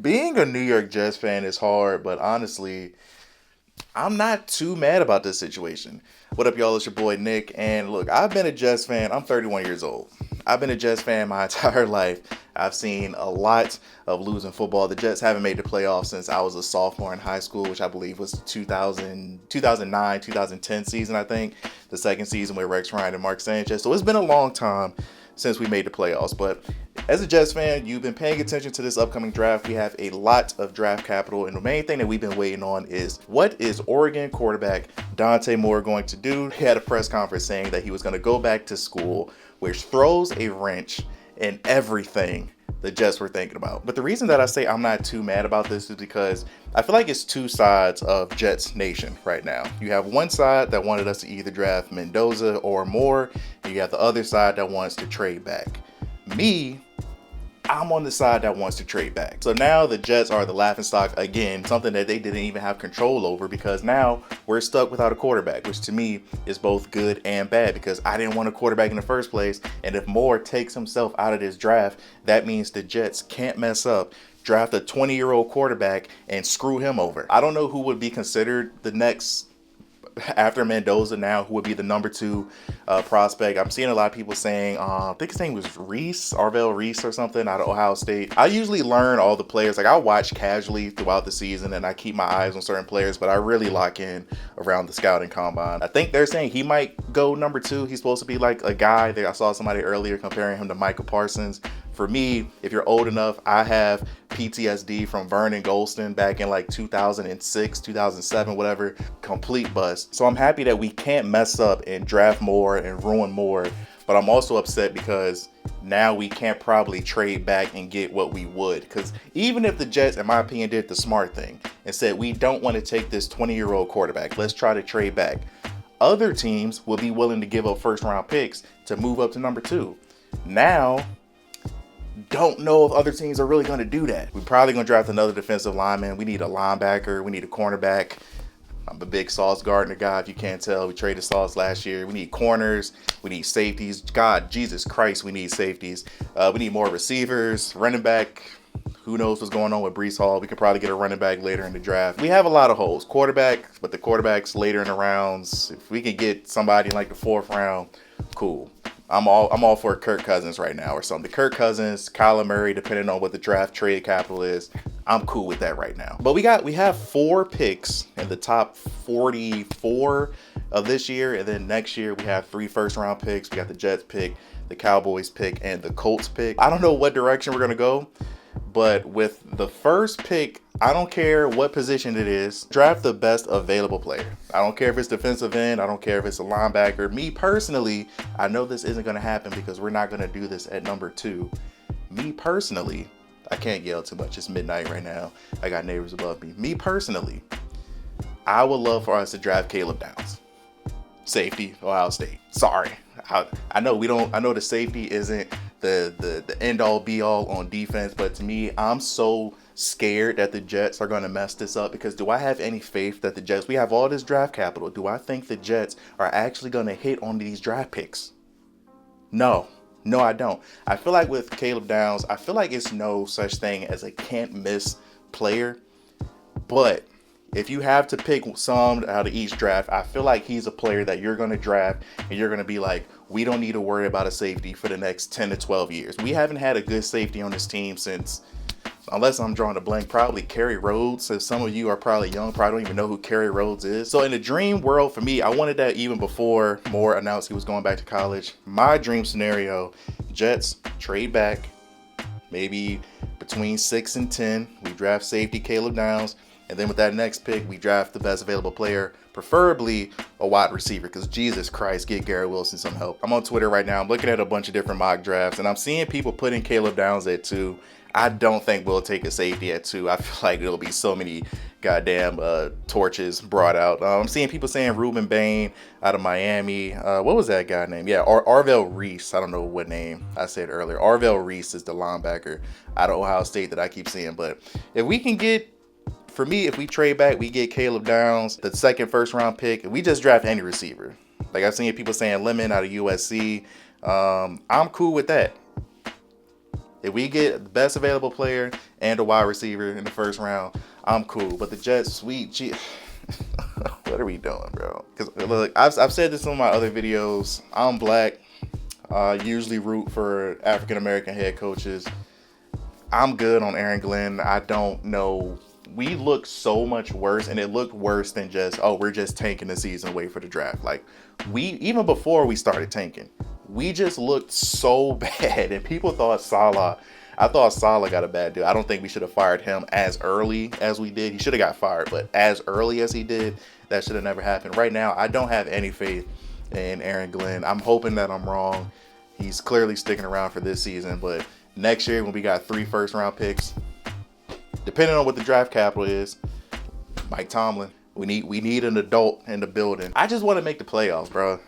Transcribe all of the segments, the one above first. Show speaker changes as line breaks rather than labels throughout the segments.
Being a New York Jets fan is hard, but honestly, I'm not too mad about this situation. What up, y'all? It's your boy Nick, and look, I've been a Jets fan. I'm 31 years old. I've been a Jets fan my entire life. I've seen a lot of losing football. The Jets haven't made the playoffs since I was a sophomore in high school, which I believe was 2009, 2010 season, I think. The second season with Rex Ryan and Mark Sanchez. So it's been a long time since we made the playoffs. But as a Jets fan, you've been paying attention to this upcoming draft. We have a lot of draft capital, and the main thing that we've been waiting on is what is Oregon quarterback Dante Moore going to do? He had a press conference saying that he was going to go back to school, which throws a wrench in everything the Jets were thinking about. But the reason that I say I'm not too mad about this is because I feel like it's two sides of Jets Nation right now. You have one side that wanted us to either draft Mendoza or Moore, and you have the other side that wants to trade back. Me, I'm on the side that wants to trade back. So now the Jets are the laughingstock again, something that they didn't even have control over, because now we're stuck without a quarterback, which to me is both good and bad, because I didn't want a quarterback in the first place. And if Moore takes himself out of this draft, that means the Jets can't mess up, draft a 20-year-old quarterback and screw him over. I don't know who would be considered the next after Mendoza now, who would be the number two prospect. I'm seeing a lot of people saying, I think his name was Reese, Arvell Reese or something out of Ohio State. I usually learn all the players. Like, I watch casually throughout the season and I keep my eyes on certain players, but I really lock in around the scouting combine. I think they're saying he might go number two. He's supposed to be like a guy that I saw somebody earlier comparing him to Michael Parsons. For me, if you're old enough, I have PTSD from Vernon Golston back in like 2006, 2007, whatever. Complete bust. So I'm happy that we can't mess up and draft more and ruin more. But I'm also upset because now we can't probably trade back and get what we would. Because even if the Jets, in my opinion, did the smart thing and said, we don't want to take this 20-year-old quarterback, let's try to trade back, other teams will be willing to give up first-round picks to move up to number two. Now, don't know if other teams are really going to do that. We're probably going to draft another defensive lineman. We need a linebacker. We need a cornerback. I'm a big Sauce Gardner guy, if you can't tell. We traded Sauce last year. We need corners. We need safeties. God, Jesus Christ, we need safeties. We need more receivers. Running back. Who knows what's going on with Breece Hall? We could probably get a running back later in the draft. We have a lot of holes. Quarterback, but the quarterbacks later in the rounds. If we could get somebody in like the fourth round, cool. I'm all for Kirk Cousins right now or something. Kirk Cousins, Kyler Murray, depending on what the draft trade capital is. I'm cool with that right now. But we have 4 picks in the top 44 of this year, and then next year we have 3 first-round picks. We got the Jets pick, the Cowboys pick, and the Colts pick. I don't know what direction we're gonna go, but with the first pick, I don't care what position it is, draft the best available player. I don't care if it's defensive end. I don't care if it's a linebacker. Me personally, I know this isn't going to happen because we're not going to do this at number 2. Me personally, I can't yell too much. It's midnight right now. I got neighbors above me. Me personally, I would love for us to draft Caleb Downs. Safety, Ohio State. Sorry. I know the safety isn't the end all be all on defense, but to me, I'm so scared that the Jets are going to mess this up, because do I have any faith that the Jets, we have all this draft capital, do I think the Jets are actually going to hit on these draft picks? No, I don't. I feel like with Caleb Downs, I feel like it's no such thing as a can't miss player, but if you have to pick some out of each draft, I feel like he's a player that you're going to draft and you're going to be like, we don't need to worry about a safety for the next 10 to 12 years. We haven't had a good safety on this team since, unless I'm drawing a blank, probably Kerry Rhodes. So some of you are probably young, probably don't even know who Kerry Rhodes is. So in the dream world for me, I wanted that even before Moore announced he was going back to college. My dream scenario, Jets trade back, maybe between 6 and 10. We draft safety Caleb Downs. And then with that next pick, we draft the best available player, preferably a wide receiver, because Jesus Christ, get Garrett Wilson some help. I'm on Twitter right now. I'm looking at a bunch of different mock drafts, and I'm seeing people putting Caleb Downs at 2. I don't think we'll take a safety at 2. I feel like there'll be so many goddamn torches brought out. I'm seeing people saying Ruben Bain out of Miami. What was that guy name? Yeah, Arvell Reese. I don't know what name I said earlier. Arvell Reese is the linebacker out of Ohio State that I keep seeing. But if we can get, for me, if we trade back, we get Caleb Downs, the second first-round pick, and we just draft any receiver. Like I've seen people saying Lemon out of USC. I'm cool with that. If we get the best available player and a wide receiver in the first round, I'm cool. But the Jets, sweet G. What are we doing, bro? Because look, I've said this in my other videos. I'm black. I usually root for African American head coaches. I'm good on Aaron Glen. I don't know. We look so much worse, and it looked worse than just, oh, we're just tanking the season, wait for the draft. Like, even before we started tanking, we just looked so bad, and people thought I thought Saleh got a bad deal. I don't think we should have fired him as early as we did. He should have got fired, but as early as he did, that should have never happened. Right now, I don't have any faith in Aaron Glen. I'm hoping that I'm wrong. He's clearly sticking around for this season, but next year when we got 3 first-round picks, depending on what the draft capital is, Mike Tomlin, we need an adult in the building. I just want to make the playoffs, bro.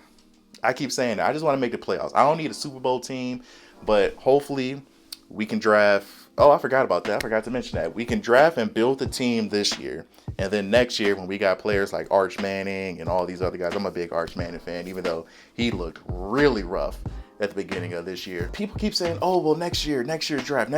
I keep saying that. I just want to make the playoffs. I don't need a Super Bowl team, but hopefully we can draft. Oh, I forgot about that. I forgot to mention that. We can draft and build the team this year. And then next year when we got players like Arch Manning and all these other guys, I'm a big Arch Manning fan, even though he looked really rough at the beginning of this year. People keep saying, oh, well, next year's draft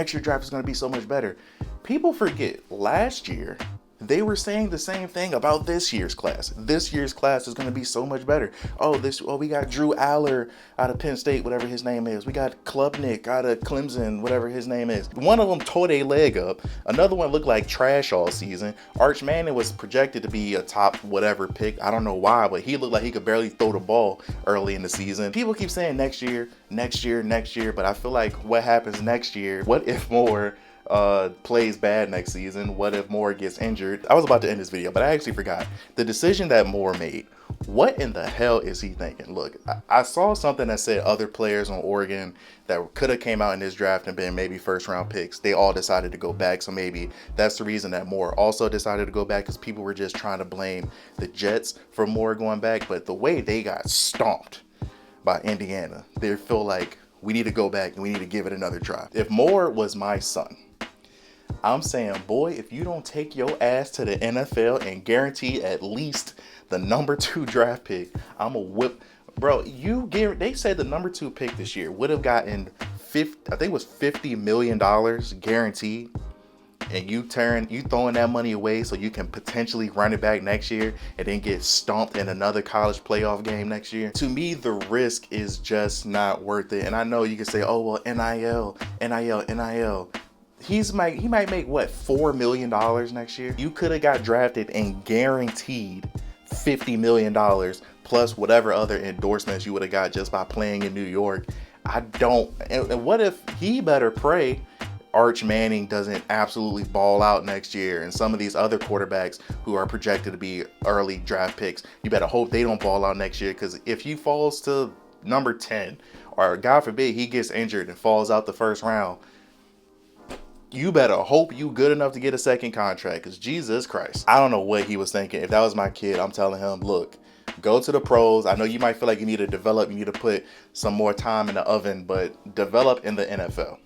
is going to be so much better. People forget last year they were saying the same thing about this year's class. This year's class is going to be so much better. We got Drew Aller out of Penn State, whatever his name is. We got Klubnik out of Clemson, whatever his name is. One of them tore a leg up. Another one looked like trash all season. Arch Manning was projected to be a top whatever pick. I don't know why, but he looked like he could barely throw the ball early in the season. People keep saying next year, but I feel like what happens next year, what if Moore plays bad next season? What if Moore gets injured? I was about to end this video, but I actually forgot. The decision that Moore made, what in the hell is he thinking? Look, I saw something that said other players on Oregon that could have came out in this draft and been maybe first round picks, they all decided to go back. So maybe that's the reason that Moore also decided to go back, because people were just trying to blame the Jets for Moore going back. But the way they got stomped by Indiana, they feel like we need to go back and we need to give it another try. If Moore was my son, I'm saying, boy, if you don't take your ass to the NFL and guarantee at least the number 2 draft pick, I'm a whip. Bro, they said the number 2 pick this year would have gotten $50 million guaranteed. And you throwing that money away so you can potentially run it back next year and then get stomped in another college playoff game next year. To me, the risk is just not worth it. And I know you can say, oh, well, NIL. He might make what, $4 million next year? You could have got drafted and guaranteed $50 million plus whatever other endorsements you would have got just by playing in New York. And what if he better pray Arch Manning doesn't absolutely ball out next year, and some of these other quarterbacks who are projected to be early draft picks, you better hope they don't ball out next year, because if he falls to number 10, or God forbid he gets injured and falls out the first round, you better hope you good enough to get a second contract, because Jesus Christ. I don't know what he was thinking. If that was my kid, I'm telling him, look, go to the pros. I know you might feel like you need to develop, you need to put some more time in the oven, but develop in the NFL.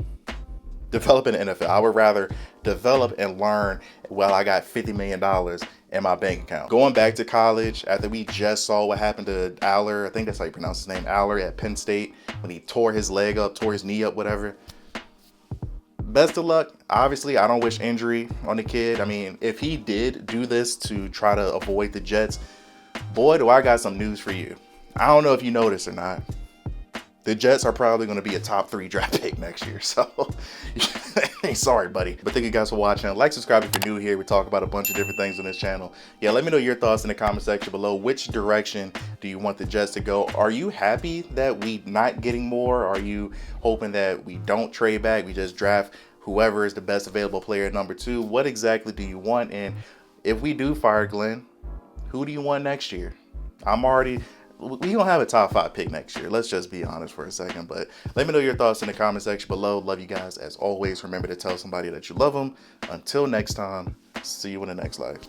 Develop in the NFL. I would rather develop and learn while I got $50 million in my bank account. Going back to college, after we just saw what happened to Aller, I think that's how you pronounce his name, Aller at Penn State, when he tore his leg up, tore his knee up, whatever. Best of luck. Obviously, I don't wish injury on the kid. I mean, if he did do this to try to avoid the Jets, boy, do I got some news for you. I don't know if you know this or not. The Jets are probably going to be a top 3 draft pick next year. So, sorry, buddy. But thank you guys for watching. Like, subscribe if you're new here. We talk about a bunch of different things on this channel. Yeah, let me know your thoughts in the comment section below. Which direction do you want the Jets to go? Are you happy that we not getting more? Are you hoping that we don't trade back? We just draft whoever is the best available player at number 2? What exactly do you want? And if we do fire Glenn, who do you want next year? We don't have a top 5 pick next year. Let's just be honest for a second. But let me know your thoughts in the comment section below. Love you guys as always. Remember to tell somebody that you love them. Until next time, see you in the next life.